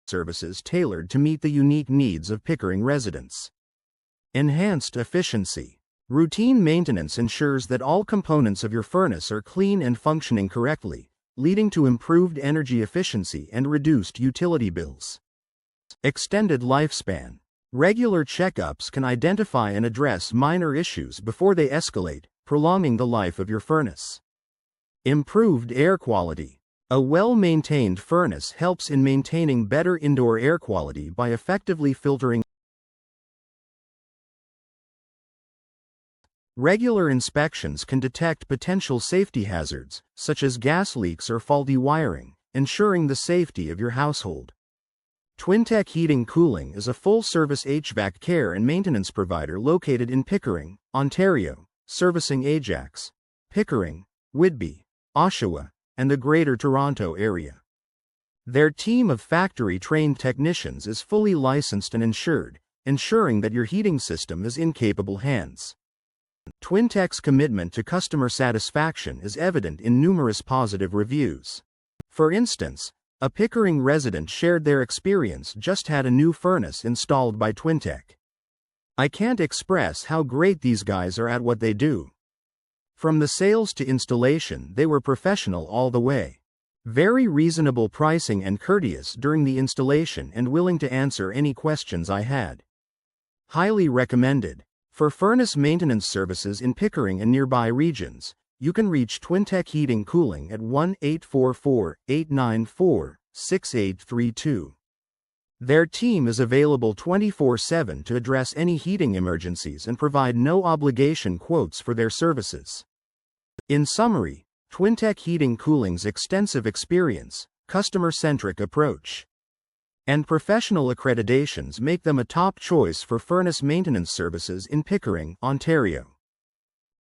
services tailored to meet the unique needs of Pickering residents. Enhanced efficiency. Routine maintenance ensures that all components of your furnace are clean and functioning correctly, leading to improved energy efficiency and reduced utility bills. Extended lifespan. Regular checkups can identify and address minor issues before they escalate, prolonging the life of your furnace. Improved air quality. A well-maintained furnace helps in maintaining better indoor air quality by effectively filtering. Regular inspections can detect potential safety hazards, such as gas leaks or faulty wiring, ensuring the safety of your household. Twintech Heating Cooling is a full-service HVAC care and maintenance provider located in Pickering, Ontario, servicing Ajax, Pickering, Whitby, Oshawa, and the Greater Toronto Area. Their team of factory-trained technicians is fully licensed and insured, ensuring that your heating system is in capable hands. Twintech's commitment to customer satisfaction is evident in numerous positive reviews. For instance, a Pickering resident shared their experience just had a new furnace installed by Twintech. "I can't express how great these guys are at what they do. From the sales to installation, they were professional all the way. Very reasonable pricing and courteous during the installation and willing to answer any questions I had. Highly recommended." For furnace maintenance services in Pickering and nearby regions, you can reach Twintech Heating Cooling at 1-844-894-6832. Their team is available 24/7 to address any heating emergencies and provide no-obligation quotes for their services. In summary, Twintech Heating Cooling's extensive experience, customer-centric approach, and professional accreditations make them a top choice for furnace maintenance services in Pickering, Ontario.